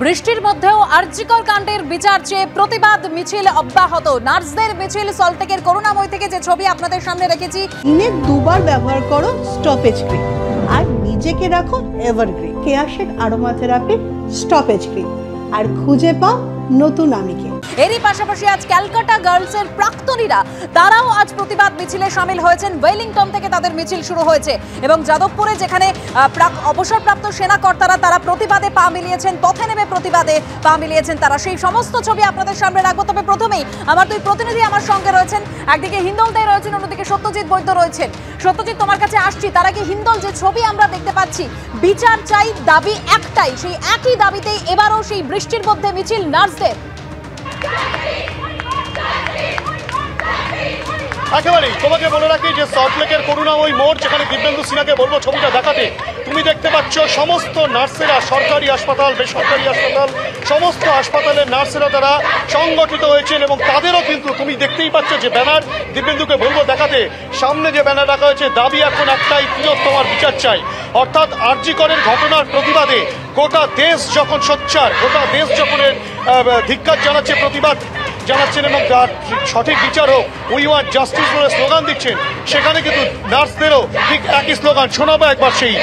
বৃষ্টির মধ্যেও আরজিকর কাণ্ডের বিচার চেয়ে প্রতিবাদ মিছিল অব্যাহত। নার্সদের মিছিল সল্টলেকের করুণাময় থেকে যে ছবি আপনাদের সামনে রেখেছি। দিনে দুবার ব্যবহার করো স্টপেজ ক্রিম আর নিজেকে রাখো evergreen Keya Seth aromatherapy stop age cream আর খুঁজে পাও নতুন আমিকে। এরই পাশাপাশি আজ ক্যালকাটা গার্লসের প্রাক্তনীরা তারাও আজ প্রতিবাদ মিছিলে সামিল হয়েছেন। ওয়েলিংটন থেকে তাদের মিছিল শুরু হয়েছে এবং যাদবপুরে যেখানে অবসরপ্রাপ্ত সেনা কর্তারা তারা প্রতিবাদে পা মিলিয়েছেন, পথে নেমে প্রতিবাদে পা মিলিয়েছেন তারা। সেই সমস্ত ছবি আপনাদের সামনে রাখবো। তবে প্রথমেই আমার দুই প্রতিনিধি আমার সঙ্গে রয়েছেন, একদিকে হিন্দল দে রয়েছেন, অন্যদিকে সত্যজিৎ বৈদ্য রয়েছেন। সত্যজিৎ, তোমার কাছে আসছি। তার আগে হিন্দল, যে ছবি আমরা দেখতে পাচ্ছি, বিচার চাই, দাবি একটাই, সেই একই দাবিতেই এবারও সেই বৃষ্টির মধ্যে মিছিল নার্সদের। একেবারেই তোমাকে বলে রাখি যে সল্টলেকের করুণাময় মোড়, যেখানে দিব্যেন্দু সিনহাকে বলবো ছবিটা দেখাতে। তুমি দেখতে পাচ্ছ সমস্ত নার্সেরা, সরকারি হাসপাতাল, বেসরকারি হাসপাতাল, সমস্ত হাসপাতালের নার্সেরা তারা সংগঠিত হয়েছেন এবং তাদেরও কিন্তু তুমি দেখতেই পাচ্ছ যে ব্যানার, দিব্যেন্দুকে বলবো দেখাতে, সামনে যে ব্যানার রাখা হয়েছে, দাবি এখন একটাই, তোমার বিচার চাই। অর্থাৎ আরজিকরের ঘটনার প্রতিবাদে গোটা দেশ যখন সোচ্চার, গোটা দেশ যখন ধিক্কার জানাচ্ছে, প্রতিবাদ জানাচ্ছেন এবং তার সঠিক বিচার হোক, উই ওয়ান্ট জাস্টিস বলে স্লোগান দিচ্ছেন, সেখানে কিন্তু নার্সদেরও ঠিক একই স্লোগান। শোনাবো একবার সেই।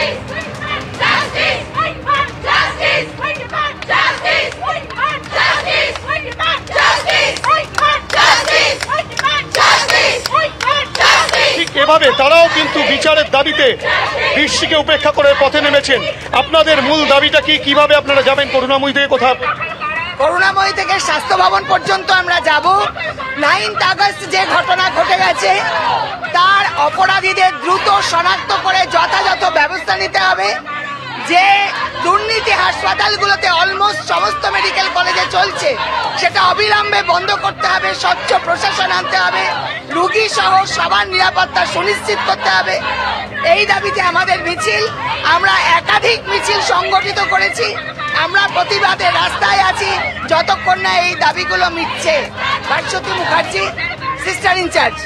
ঠিক এভাবে তারাও কিন্তু বিচারের দাবিতে বৃষ্টিকে উপেক্ষা করে পথে নেমেছেন। আপনাদের মূল দাবিটা কি? কিভাবে আপনারা যাবেন করুণাময়ী থেকে কোথাও? করুণাময়ী থেকে স্বাস্থ্য ভবন পর্যন্ত আমরা যাব। 9 আগস্ট যে ঘটনা ঘটে গেছে তার অপরাধীদের দ্রুত শনাক্ত করে যথাযথ ব্যবস্থা নিতে হবে। যে দুর্নীতি হাসপাতালগুলোতে অলমোস্ট সমস্ত মেডিকেল কলেজে চলছে সেটা অবিলম্বে বন্ধ করতে হবে। স্বচ্ছ প্রশাসন আনতে হবে, রোগী সহ সবার নিরাপত্তা সুনিশ্চিত করতে হবে। এই দাবিতে আমাদের মিছিল, আমরা একাধিক মিছিল সংগঠিত করেছি। আমরা প্রতিবাদে রাস্তায় আছি যতক্ষণ না এই দাবিগুলো মিটছে। Bhaswati Mukherjee, sister in charge.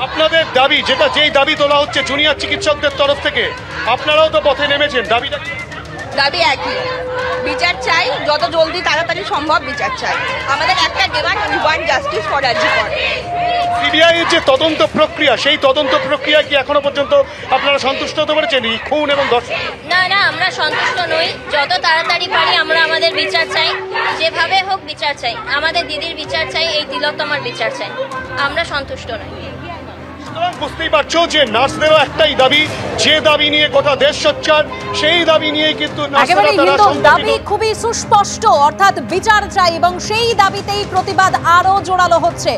আপনাদের দাবি, যেই দাবি তোলা হচ্ছে জুনিয়র চিকিৎসকদের তরফ থেকে, আপনারাও তো পথে নেমেছেন, দাবিটা? দাবি একই, বিচার চাই, যত জলদি তাড়াতাড়ি সম্ভব বিচার চাই। আমাদের একটা demand, we want justice for RG Kar. CBI এর যে তদন্ত প্রক্রিয়া, সেই তদন্ত প্রক্রিয়া কি এখনো পর্যন্ত আপনারা সন্তুষ্ট হতে পেরেছেন? এই খুন এবং ধর্ষণ? না, আমরা সন্তুষ্ট নই। যত তাড়াতাড়ি পারি আমরা আমাদের বিচার চাই, যেভাবে হোক বিচার চাই। আমাদের দিদির বিচার চাই, এই তিলোত্তমার বিচার চাই। আমরা সন্তুষ্ট নই। বুঝতেই পারছো যে নার্সদেরও একটাই দাবি, যে দাবি নিয়ে গোটা দেশ সোচ্চার, সেই দাবি নিয়ে কিন্তু দাবি খুবই সুস্পষ্ট, অর্থাৎ বিচার চাই এবং সেই দাবিতেই প্রতিবাদ আরো জোরালো হচ্ছে।